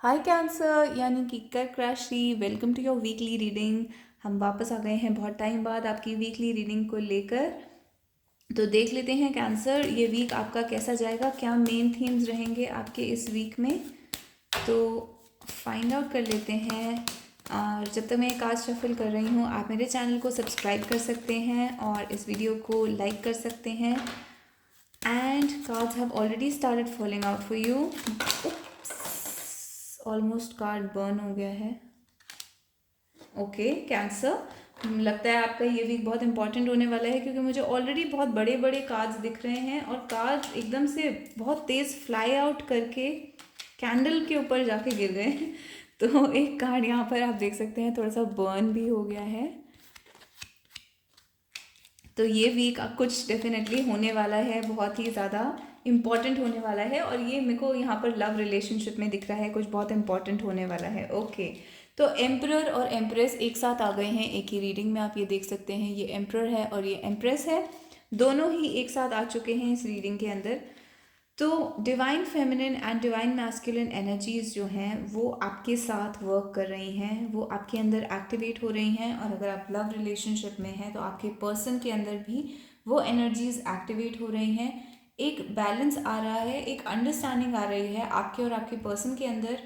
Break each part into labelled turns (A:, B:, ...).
A: हाय cancer यानी कि कर्क राशि, welcome to your weekly reading. हम वापस आ गए हैं बहुत टाइम बाद आपकी वीकली रीडिंग को लेकर। तो देख लेते हैं कैंसर, ये वीक आपका कैसा जाएगा, क्या मेन थीम्स रहेंगे आपके इस वीक में। तो फाइंड आउट कर लेते हैं। और जब तक मैं कार्ड शफल कर रही हूँ, आप मेरे चैनल को सब्सक्राइब कर सकते हैं और इस वीडियो को लाइक कर सकते हैं। And cards have already started falling out for you. Almost card burn हो गया है। ओके कैंसर, लगता है आपका ये वीक बहुत इंपॉर्टेंट होने वाला है, क्योंकि मुझे ऑलरेडी बहुत बड़े बड़े कार्ड्स दिख रहे हैं और कार्ड एकदम से बहुत तेज़ फ्लाई आउट करके कैंडल के ऊपर जाके गिर गए। तो एक कार्ड यहाँ पर आप देख सकते हैं थोड़ा सा बर्न भी हो गया है। तो ये वीक कुछ डेफिनेटली होने वाला है, बहुत ही ज़्यादा इम्पॉर्टेंट होने वाला है। और ये मेरे को यहाँ पर लव रिलेशनशिप में दिख रहा है, कुछ बहुत इम्पॉर्टेंट होने वाला है। ओके, तो एम्परर और एम्प्रेस एक साथ आ गए हैं एक ही रीडिंग में। आप ये देख सकते हैं, ये एम्परर है और ये एम्प्रेस है, दोनों ही एक साथ आ चुके हैं इस रीडिंग के अंदर। तो divine feminine and divine masculine energies जो हैं वो आपके साथ वर्क कर रही हैं, वो आपके अंदर एक्टिवेट हो रही हैं। और अगर आप लव रिलेशनशिप में हैं तो आपके पर्सन के अंदर भी वो एनर्जीज एक्टिवेट हो रही हैं। एक बैलेंस आ रहा है, एक अंडरस्टैंडिंग आ रही है आपके और आपके पर्सन के अंदर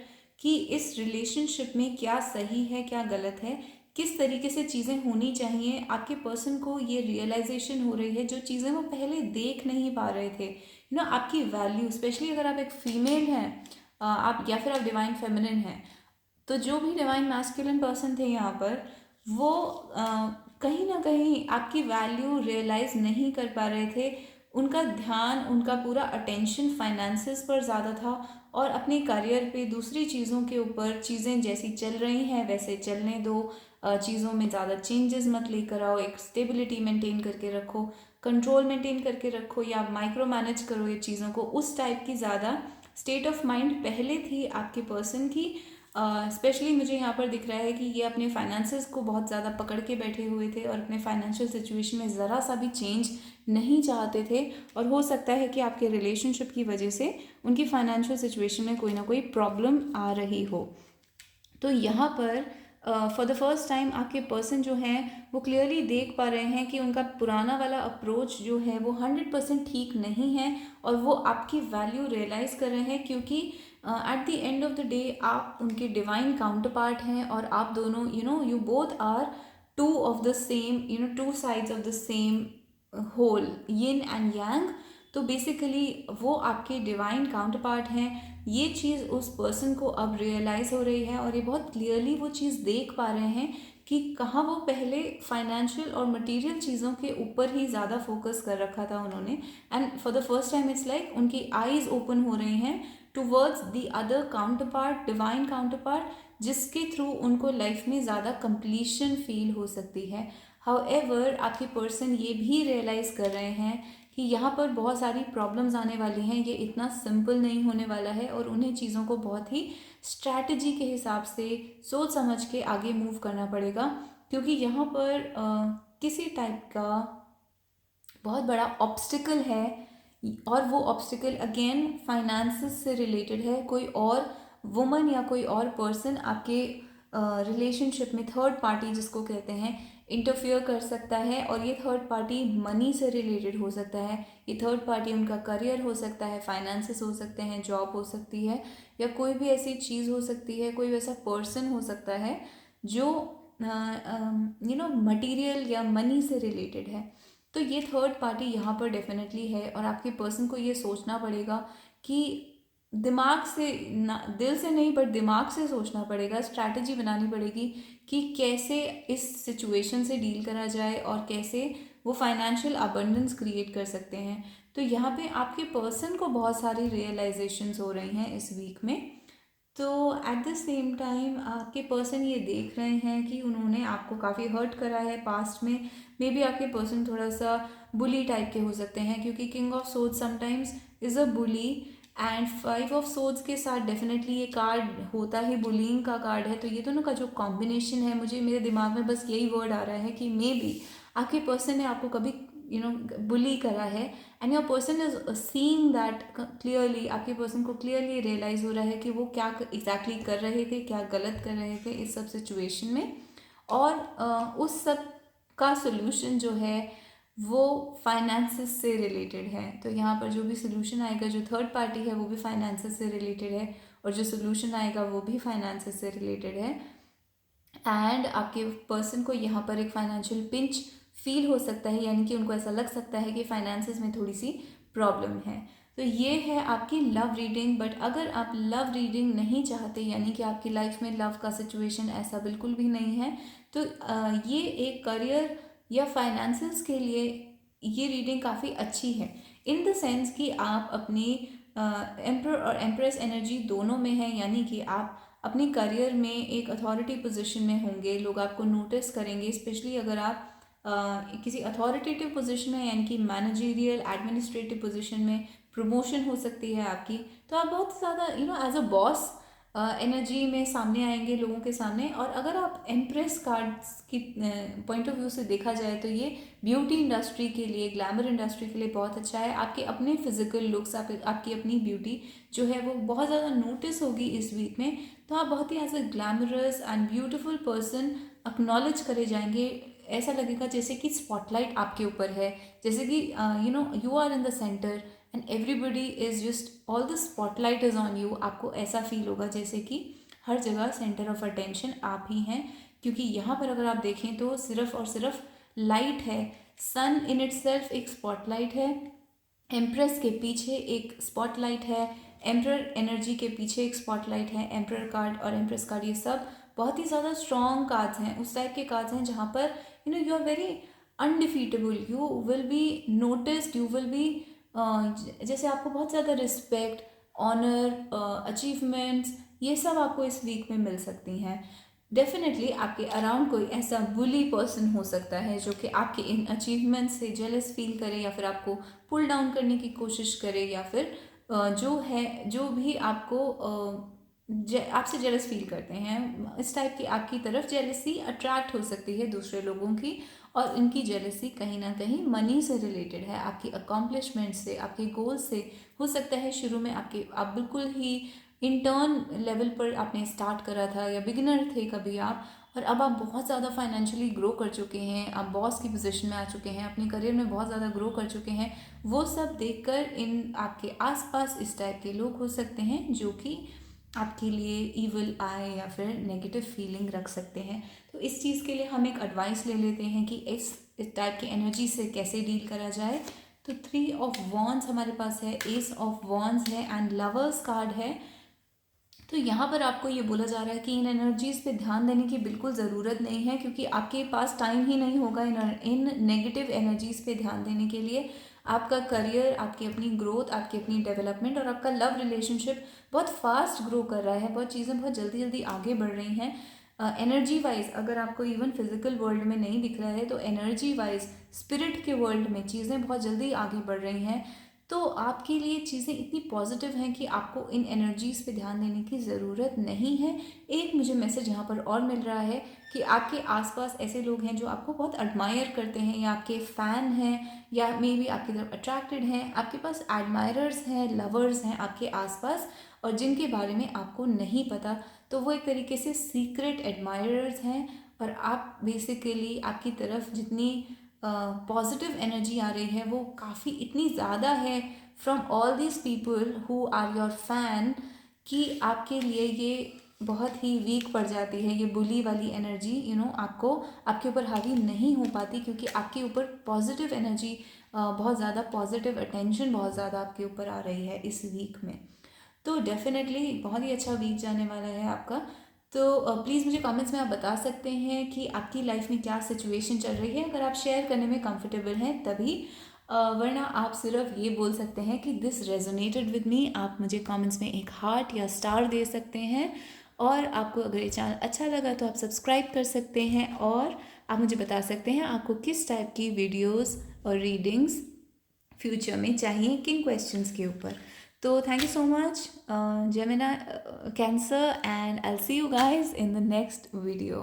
A: कि इस रिलेशनशिप में क्या सही है क्या गलत है, किस तरीके से चीज़ें होनी चाहिए। आपके पर्सन को ये रियलाइजेशन हो रही है, जो चीज़ें वो पहले देख नहीं पा रहे थे। आपकी वैल्यू, स्पेशली अगर आप एक फीमेल हैं, आप या फिर आप डिवाइन फेमिनिन हैं, तो जो भी डिवाइन मैस्कुलिन पर्सन थे यहाँ पर, वो कहीं ना कहीं आपकी वैल्यू रियलाइज नहीं कर पा रहे थे। उनका ध्यान, उनका पूरा अटेंशन फाइनेंसेस पर ज़्यादा था और अपने करियर पे, दूसरी चीज़ों के ऊपर। चीज़ें जैसी चल रही हैं वैसे चलने दो, चीज़ों में ज़्यादा चेंजेस मत लेकर आओ, एक स्टेबिलिटी मेंटेन करके रखो, कंट्रोल मेंटेन करके रखो, या माइक्रो मैनेज करो ये चीज़ों को। उस टाइप की ज़्यादा स्टेट ऑफ माइंड पहले थी आपके पर्सन की। स्पेशली मुझे यहाँ पर दिख रहा है कि ये अपने फाइनेंसेस को बहुत ज़्यादा पकड़ के बैठे हुए थे और अपने फाइनेंशियल सिचुएशन में ज़रा सा भी चेंज नहीं चाहते थे। और हो सकता है कि आपके रिलेशनशिप की वजह से उनकी फाइनेंशियल सिचुएशन में कोई ना कोई प्रॉब्लम आ रही हो। तो यहाँ पर फॉर द फर्स्ट टाइम आपके पर्सन जो हैं वो क्लियरली देख पा रहे हैं कि उनका पुराना वाला अप्रोच जो है वो 100% ठीक नहीं है, और वो आपकी वैल्यू रियलाइज़ कर रहे हैं। क्योंकि at the end of the day आप उनके डिवाइन काउंटर पार्ट हैं और आप दोनों you both are two of the same, two sides of the same whole, yin and yang. तो बेसिकली वो आपके डिवाइन काउंटर पार्ट हैं। ये चीज़ उस पर्सन को अब रियलाइज़ हो रही है और ये बहुत क्लियरली वो चीज़ देख पा रहे हैं कि कहाँ वो पहले फाइनेंशियल और मटेरियल चीज़ों के ऊपर ही ज़्यादा फोकस कर रखा था उन्होंने। And for the first time it's like उनकी आईज ओपन हो रही हैं towards the other counter part, divine counter part, जिसके थ्रू उनको लाइफ में ज़्यादा कंप्लीशन फील हो सकती है। हाउएवर आपके पर्सन ये भी रियलाइज़ कर रहे हैं कि यहाँ पर बहुत सारी प्रॉब्लम्स आने वाली हैं, ये इतना सिंपल नहीं होने वाला है और उन्हें चीज़ों को बहुत ही स्ट्रैटेजी के हिसाब से सोच समझ के आगे मूव करना पड़ेगा। क्योंकि यहाँ पर किसी टाइप का बहुत बड़ा ऑब्स्टिकल है, और वो ऑब्स्टिकल अगेन फाइनेंसेस से रिलेटेड है। कोई और वुमन या कोई और पर्सन आपके रिलेशनशिप में, थर्ड पार्टी जिसको कहते हैं, इंटरफियर कर सकता है। और ये थर्ड पार्टी मनी से रिलेटेड हो सकता है, ये थर्ड पार्टी उनका करियर हो सकता है, फाइनेंसेस हो सकते हैं, जॉब हो सकती है, या कोई भी ऐसी चीज़ हो सकती है, कोई वैसा पर्सन हो सकता है जो मटीरियल या मनी से रिलेटेड है। तो ये थर्ड पार्टी यहाँ पर डेफिनेटली है और आपके पर्सन को ये सोचना पड़ेगा कि दिमाग से ना, दिल से नहीं बट दिमाग से सोचना पड़ेगा, स्ट्रैटेजी बनानी पड़ेगी कि कैसे इस सिचुएशन से डील करा जाए और कैसे वो फाइनेंशियल अबंडेंस क्रिएट कर सकते हैं। तो यहाँ पे आपके पर्सन को बहुत सारी रियलाइजेशंस हो रही हैं इस वीक में। तो एट द सेम टाइम आपके पर्सन ये देख रहे हैं कि उन्होंने आपको काफ़ी हर्ट करा है पास्ट में। मे बी आपके पर्सन थोड़ा सा बुली टाइप के हो सकते हैं, क्योंकि king of swords sometimes is a bully, and five of swords के साथ डेफिनेटली ये कार्ड होता ही बुलिंग का कार्ड है। तो ये दोनों का जो कॉम्बिनेशन है, मुझे मेरे दिमाग में बस यही वर्ड आ रहा है कि मे बी आपके पर्सन ने आपको कभी बुली करा है, and your person is seeing that clearly, आपके पर्सन को क्लियरली रियलाइज़ हो रहा है कि वो क्या एग्जैक्टली कर रहे थे, क्या गलत कर रहे थे इस सब सिचुएशन में, और उस सब का सोल्यूशन जो है वो फाइनेंसेस से रिलेटेड है। तो यहाँ पर जो भी सोल्यूशन आएगा, जो थर्ड पार्टी है वो भी फाइनेंसेस से रिलेटेड है, और जो सोल्यूशन आएगा वो भी फाइनेंसेस से रिलेटेड है। एंड आपके पर्सन को यहाँ पर एक फाइनेंशियल पिंच फील हो सकता है, यानी कि उनको ऐसा लग सकता है कि फाइनेंसेस में थोड़ी सी प्रॉब्लम है। तो ये है आपकी लव रीडिंग। बट अगर आप लव रीडिंग नहीं चाहते, यानी कि आपकी लाइफ में लव का सिचुएशन ऐसा बिल्कुल भी नहीं है, तो ये एक करियर या फाइनेंसेस के लिए ये रीडिंग काफ़ी अच्छी है, इन द सेंस कि आप अपनी एम्परर और एम्प्रेस एनर्जी दोनों में है, यानी कि आप अपने करियर में एक अथॉरिटी पोजीशन में होंगे, लोग आपको नोटिस करेंगे, स्पेशली अगर आप किसी अथॉरिटेटिव पोजीशन में, यानी कि मैनेजरियल एडमिनिस्ट्रेटिव पोजीशन में प्रमोशन हो सकती है आपकी। तो आप बहुत ज़्यादा एज अ बॉस एनर्जी में सामने आएंगे लोगों के सामने। और अगर आप एम्प्रेस कार्ड्स की पॉइंट ऑफ व्यू से देखा जाए तो ये ब्यूटी इंडस्ट्री के लिए, ग्लैमर इंडस्ट्री के लिए बहुत अच्छा है। आपके अपने फिजिकल लुक्स, आपकी अपनी ब्यूटी जो है वो बहुत ज़्यादा नोटिस होगी इस वीक में। तो आप बहुत ही as a glamorous and beautiful person acknowledge करे जाएंगे। ऐसा लगेगा जैसे कि स्पॉटलाइट आपके ऊपर है, जैसे कि you are in the centre and everybody is just, all the spotlight is on you. आपको ऐसा फील होगा जैसे कि हर जगह सेंटर ऑफ अटेंशन आप ही हैं, क्योंकि यहाँ पर अगर आप देखें तो सिर्फ और सिर्फ लाइट है। सन इन इटसेल्फ एक स्पॉटलाइट है, एम्प्रेस के पीछे एक स्पॉटलाइट है, एम्प्रर एनर्जी के पीछे एक स्पॉटलाइट है। एम्प्रर कार्ड और एम्प्रेस कार्ड ये सब बहुत ही ज़्यादा स्ट्रॉन्ग कार्ड्स हैं, उस टाइप के कार्ड्स हैं जहाँ पर you are very undefeatable, you will be noticed, you will be जैसे आपको बहुत ज़्यादा रिस्पेक्ट, ऑनर, अचीवमेंट्स, ये सब आपको इस वीक में मिल सकती हैं। डेफिनेटली आपके अराउंड कोई ऐसा बुली पर्सन हो सकता है जो कि आपके इन अचीवमेंट से जेलस फील करे, या फिर आपको पुल डाउन करने की कोशिश करे, या फिर जो भी आपको आपसे जेलस फील करते हैं, इस टाइप की आपकी तरफ जेलसी अट्रैक्ट हो सकती है दूसरे लोगों की। और इनकी जेलसी कहीं ना कहीं मनी से रिलेटेड है, आपकी अकॉम्प्लिशमेंट से, आपके गोल से हो सकता है। शुरू में आप बिल्कुल ही इंटर्न लेवल पर आपने स्टार्ट करा था, या बिगिनर थे कभी आप, और अब आप बहुत ज़्यादा फाइनेंशियली ग्रो कर चुके हैं, आप बॉस की पोजीशन में आ चुके हैं, अपने करियर में बहुत ज़्यादा ग्रो कर चुके हैं। वो सब देखकर इन आपके आसपास इस टाइप के लोग हो सकते हैं जो कि आपके लिए ईविल आए या फिर नेगेटिव फीलिंग रख सकते हैं। तो इस चीज़ के लिए हम एक एडवाइस ले लेते हैं कि इस टाइप की एनर्जी से कैसे डील करा जाए। तो 3 ऑफ वॉन्ड्स हमारे पास है, एस ऑफ वॉन्ड्स है, एंड लवर्स कार्ड है। तो यहाँ पर आपको ये बोला जा रहा है कि इन एनर्जीज़ पे ध्यान देने की बिल्कुल ज़रूरत नहीं है, क्योंकि आपके पास टाइम ही नहीं होगा इन नेगेटिव एनर्जीज़ पे ध्यान देने के लिए। आपका करियर, आपकी अपनी ग्रोथ, आपकी अपनी डेवलपमेंट और आपका लव रिलेशनशिप बहुत फास्ट ग्रो कर रहा है, बहुत चीज़ें बहुत जल्दी जल्दी आगे बढ़ रही हैं। एनर्जी वाइज अगर आपको इवन फिजिकल वर्ल्ड में नहीं दिख रहा है, तो एनर्जी वाइज स्पिरिट के वर्ल्ड में चीज़ें बहुत जल्दी आगे बढ़ रही हैं। तो आपके लिए चीज़ें इतनी पॉजिटिव हैं कि आपको इन एनर्जीज़ पे ध्यान देने की ज़रूरत नहीं है। एक मुझे मैसेज यहाँ पर और मिल रहा है कि आपके आसपास ऐसे लोग हैं जो आपको बहुत एडमायर करते हैं, या आपके फ़ैन हैं, या मे बी आपकी तरफ अट्रैक्टेड हैं। आपके पास एडमायरर्स हैं, लवर्स हैं आपके आसपास, और जिनके बारे में आपको नहीं पता। तो वो एक तरीके से सीक्रेट एडमायरर्स हैं, और आप बेसिकली आपकी तरफ जितनी पॉजिटिव एनर्जी आ रही है वो काफ़ी इतनी ज़्यादा है from all these people who are your fan, कि आपके लिए ये बहुत ही वीक पड़ जाती है। ये बुली वाली एनर्जी आपको आपके ऊपर हावी नहीं हो पाती, क्योंकि आपके ऊपर पॉजिटिव एनर्जी, बहुत ज़्यादा पॉजिटिव अटेंशन बहुत ज़्यादा आपके ऊपर आ रही है इस वीक में। तो डेफिनेटली बहुत ही अच्छा वीक जाने वाला है आपका। तो प्लीज़ मुझे कमेंट्स में आप बता सकते हैं कि आपकी लाइफ में क्या सिचुएशन चल रही है, अगर आप शेयर करने में कंफर्टेबल हैं तभी, वरना आप सिर्फ ये बोल सकते हैं कि दिस रेजोनेटेड विद मी। आप मुझे कमेंट्स में एक हार्ट या स्टार दे सकते हैं, और आपको अगर ये चैनल अच्छा लगा तो आप सब्सक्राइब कर सकते हैं, और आप मुझे बता सकते हैं आपको किस टाइप की वीडियोज़ और रीडिंग्स फ्यूचर में चाहिए, किन क्वेश्चंस के ऊपर। तो thank you so much, Gemini, Cancer, and I'll see you guys in the next video.